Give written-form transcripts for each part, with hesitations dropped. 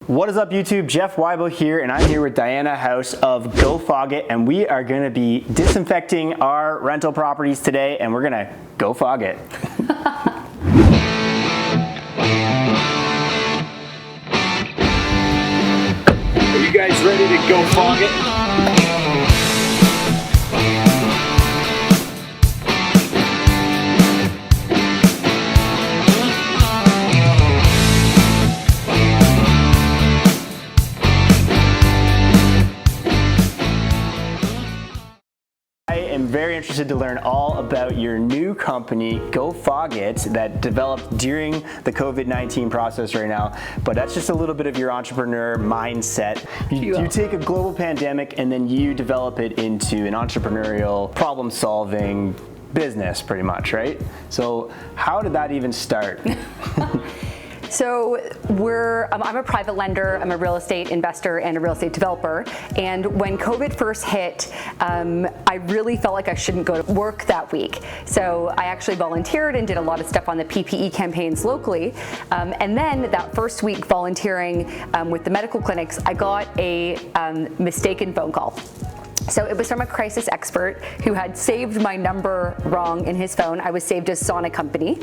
What is up, YouTube? Jeff Weibel here, and I'm here with Diana House of Go Fog It, and we are going to be disinfecting our rental properties today, and we're going to go fog it. Are you guys ready to go fog it? Very interested to learn all about your new company, Go Fog It, that developed during the COVID-19 process right now. But that's just a little bit of your entrepreneur mindset. You take a global pandemic and then you develop it into an entrepreneurial problem-solving business, pretty much, right? So how did that even start? So I'm a private lender, I'm a real estate investor and a real estate developer. And when COVID first hit, I really felt like I shouldn't go to work that week. So I actually volunteered and did a lot of stuff on the PPE campaigns locally. And then that first week volunteering with the medical clinics, I got a mistaken phone call. So it was from a crisis expert who had saved my number wrong in his phone. I was saved as Sonic Company.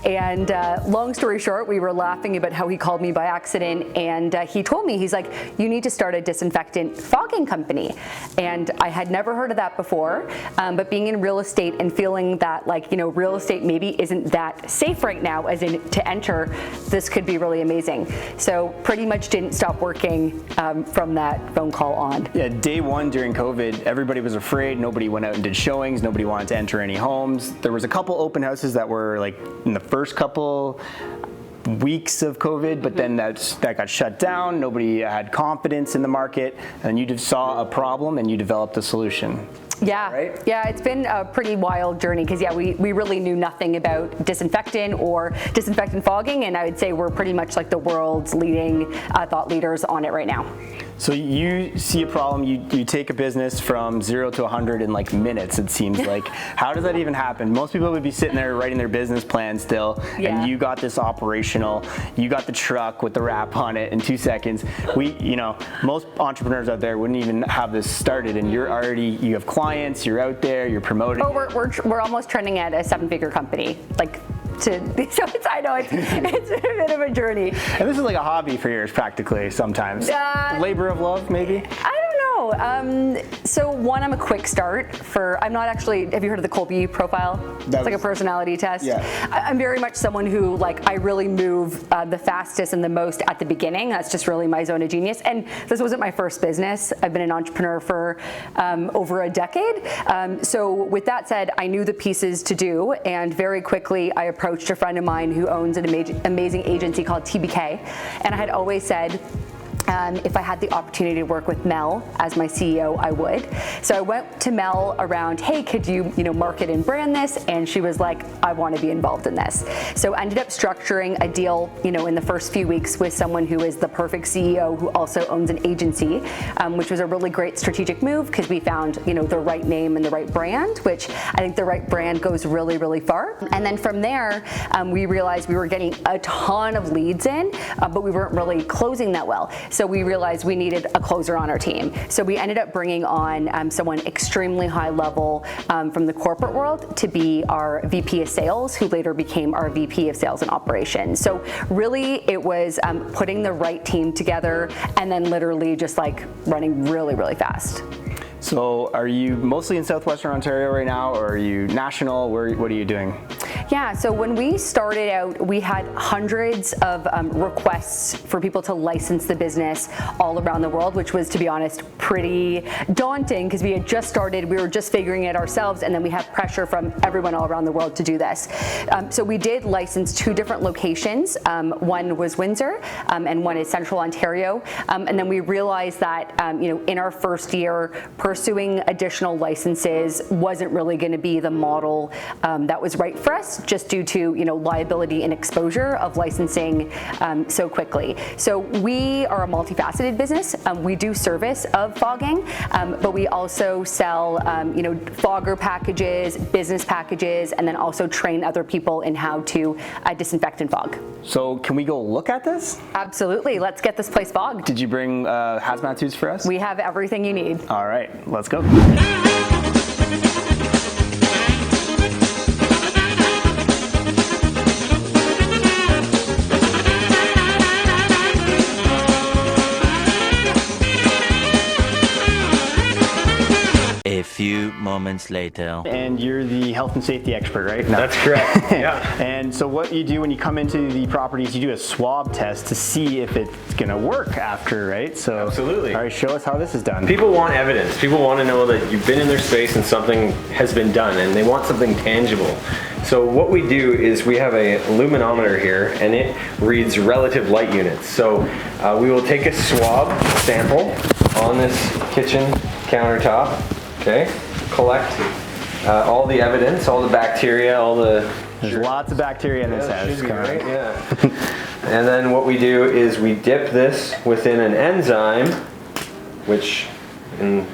And long story short, we were laughing about how he called me by accident. And he told me, he's like, you need to start a disinfectant fogging company. And I had never heard of that before. But being in real estate and feeling that, like, you know, real estate maybe isn't that safe right now, as in to enter, this could be really amazing. So pretty much didn't stop working from that phone call on. Yeah, day one during COVID, everybody was afraid. Nobody went out and did showings. Nobody wanted to enter any homes. There was a couple open houses that were like in the first couple weeks of COVID, but then that got shut down. Nobody had confidence in the market, and you just saw a problem and you developed a solution. Yeah, right? Yeah, it's been a pretty wild journey because we really knew nothing about disinfectant or disinfectant fogging, and I would say we're pretty much like the world's leading thought leaders on it right now. So you see a problem, you take a business from 0 to 100 in like minutes, it seems like. How does that even happen? Most people would be sitting there writing their business plan still, and you got this operational, you got the truck with the wrap on it in 2 seconds. Most entrepreneurs out there wouldn't even have this started, and you have clients, you're out there, you're promoting. Oh, we're almost trending at a 7-figure company. So I know it's a bit of a journny. And this is like a hobby for yours, practically, sometimes. Labor of love, maybe? I don't know. So one, I'm a quick start I'm not actually, have you heard of the Colby profile? It's like a personality test. Yeah. I'm very much someone who, like, I really move the fastest and the most at the beginning. That's just really my zone of genius. And this wasn't my first business. I've been an entrepreneur for over a decade. So with that said, I knew the pieces to do, and very quickly I approached a friend of mine who owns an amazing agency called TBK, and I had always said, if I had the opportunity to work with Mel as my CEO, I would. So I went to Mel around, hey, could you market and brand this? And she was like, I want to be involved in this. So I ended up structuring a deal, in the first few weeks with someone who is the perfect CEO who also owns an agency, which was a really great strategic move because we found, the right name and the right brand, which I think the right brand goes really, really far. And then from there, we realized we were getting a ton of leads in, but we weren't really closing that well. So we realized we needed a closer on our team. So we ended up bringing on someone extremely high level from the corporate world to be our VP of sales, who later became our VP of sales and operations. So really it was putting the right team together and then literally just like running really, really fast. So are you mostly in Southwestern Ontario right now, or are you national? What are you doing? Yeah, so when we started out, we had hundreds of requests for people to license the business all around the world, which was, to be honest, pretty daunting because we had just started, we were just figuring it ourselves, and then we have pressure from everyone all around the world to do this. So we did license 2 different locations. One was Windsor, and one is Central Ontario. And then we realized that, in our first year, per pursuing additional licenses wasn't really going to be the model that was right for us, just due to liability and exposure of licensing so quickly. So we are a multifaceted business. We do service of fogging, but we also sell fogger packages, business packages, and then also train other people in how to disinfect and fog. So can we go look at this? Absolutely. Let's get this place fogged. Did you bring hazmat suits for us? We have everything you need. All right, let's go. A few moments later. And you're the health and safety expert, right? No. That's correct. Yeah. And so what you do when you come into the properties, you do a swab test to see if it's gonna work after, right? So Absolutely. All right, show us how this is done. People want evidence. People want to know that you've been in their space and something has been done, and they want something tangible. So what we do is we have a luminometer here, and it reads relative light units. So we will take a swab sample on this kitchen countertop. Okay, collect all the evidence, all the bacteria, all the... There's lots of bacteria in this house. Should be, Come on. right? Yeah. And then what we do is we dip this within an enzyme, which in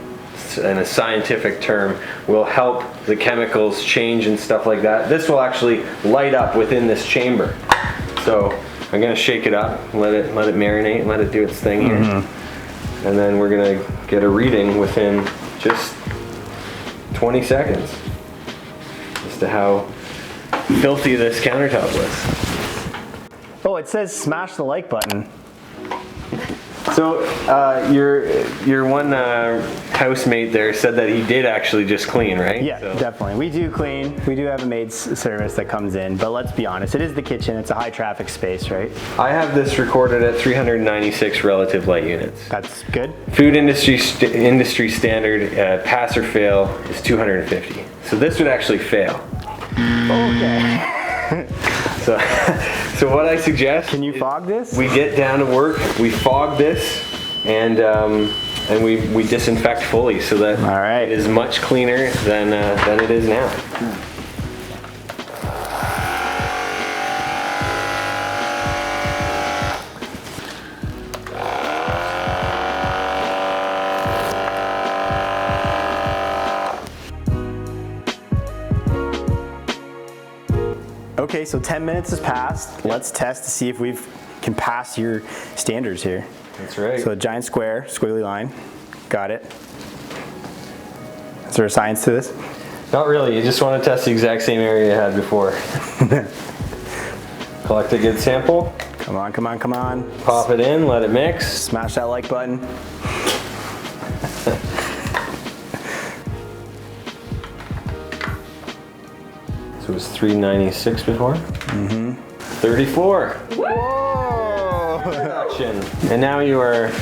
a scientific term will help the chemicals change and stuff like that. This will actually light up within this chamber. So I'm gonna shake it up, let it marinate, let it do its thing here. And then we're gonna get a reading within just 20 seconds as to how filthy this countertop was. Oh, it says smash the like button. So your one housemate there said that he did actually just clean, right? Yeah, So. definitely. We do clean. We do have a maid's service that comes in, but let's be honest, it is the kitchen. It's a high traffic space, right? I have this recorded at 396 relative light units. That's good. Food industry standard pass or fail is 250. So this would actually fail. Okay. So what I suggest, Can you fog this? we get down to work, we fog this, and we disinfect fully so that All right. it is much cleaner than it is now. Okay, so 10 minutes has passed. Let's test to see if we can pass your standards here. That's right. So a giant square, squiggly line. Got it. Is there a science to this? Not really, you just want to test the exact same area you had before. Collect a good sample, Come on, come on, come on. pop it in, let it mix. Smash that like button. So it was 396 before? Mm-hmm. 34. Whoa! Action. And now you are...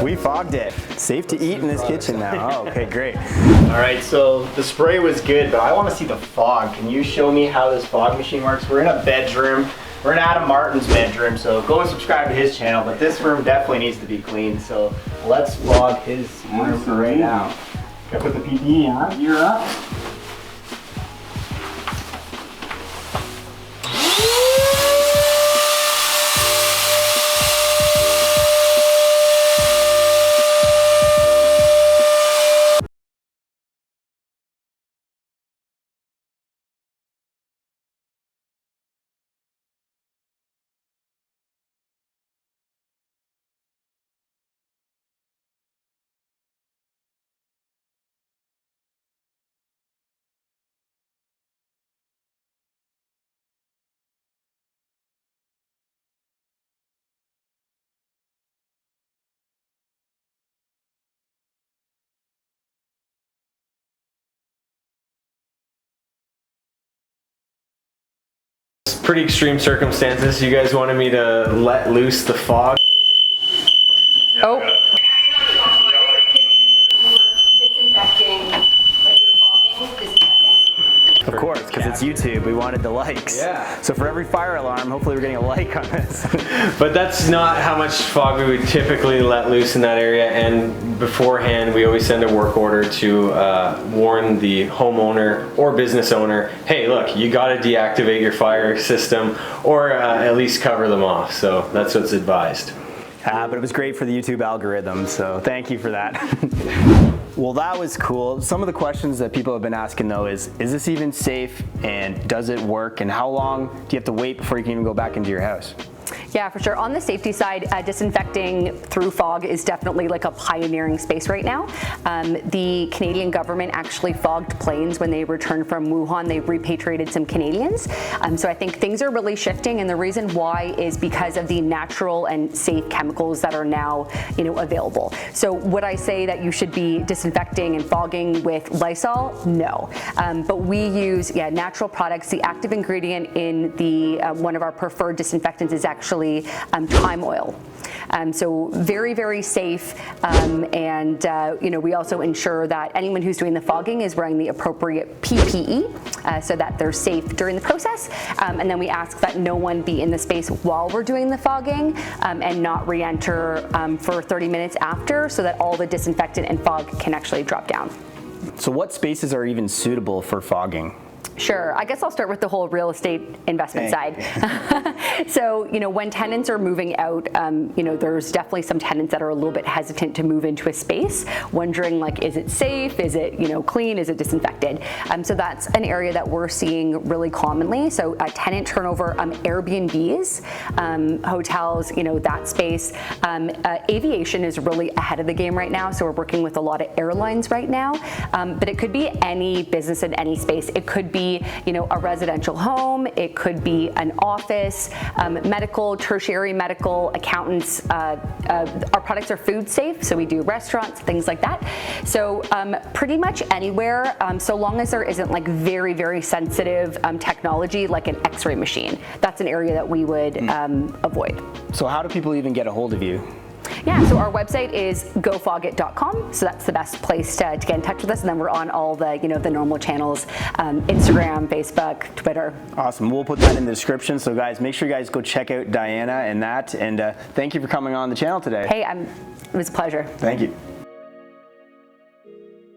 We fogged it. Safe to eat in this kitchen now. Oh, okay, great. All right, so the spray was good, but I want to see the fog. Can you show me how this fog machine works? We're in a bedroom. We're in Adam Martin's bedroom, so go and subscribe to his channel, but this room definitely needs to be cleaned, so let's fog his room for right now. Gotta put the PPE on. You're up. Pretty extreme circumstances. You guys wanted me to let loose the fog. Oh. Of course, because It's YouTube. We wanted the likes. Yeah. So for every fire alarm, hopefully we're getting a like on this. But that's not how much fog we would typically let loose in that area, and beforehand we always send a work order to warn the homeowner or business owner, hey look, you got to deactivate your fire system or at least cover them off. So that's what's advised. But it was great for the YouTube algorithm, so thank you for that. Well, that was cool. Some of the questions that people have been asking though is this even safe, and does it work, and how long do you have to wait before you can even go back into your house? Yeah, for sure. On the safety side, disinfecting through fog is definitely like a pioneering space right now. The Canadian government actually fogged planes when they returned from Wuhan. They repatriated some Canadians. So I think things are really shifting, and the reason why is because of the natural and safe chemicals that are now, available. So would I say that you should be disinfecting and fogging with Lysol? No. But we use natural products. The active ingredient in the one of our preferred disinfectants is actually thyme oil. So very, very safe, and we also ensure that anyone who's doing the fogging is wearing the appropriate PPE so that they're safe during the process, and then we ask that no one be in the space while we're doing the fogging and not re-enter for 30 minutes after, so that all the disinfectant and fog can actually drop down. So what spaces are even suitable for fogging? Sure. I guess I'll start with the whole real estate investment side. So, when tenants are moving out, there's definitely some tenants that are a little bit hesitant to move into a space, wondering is it safe? Is it, clean? Is it disinfected? So that's an area that we're seeing really commonly. So tenant turnover, Airbnbs, hotels, that space. Aviation is really ahead of the game right now. So we're working with a lot of airlines right now, but it could be any business in any space. It could be a residential home, it could be an office, medical, tertiary medical, accountants. Our products are food safe, so we do restaurants, things like that. So pretty much anywhere, so long as there isn't very, very sensitive technology like an X-ray machine. That's an area that we would avoid. So how do people even get a hold of you? Yeah, so our website is gofogit.com, so that's the best place to get in touch with us, and then we're on all the the normal channels, Instagram, Facebook, Twitter. Awesome. We'll put that in the description, so guys, make sure you guys go check out Diana and thank you for coming on the channel today. Hey, it was a pleasure. Thank you.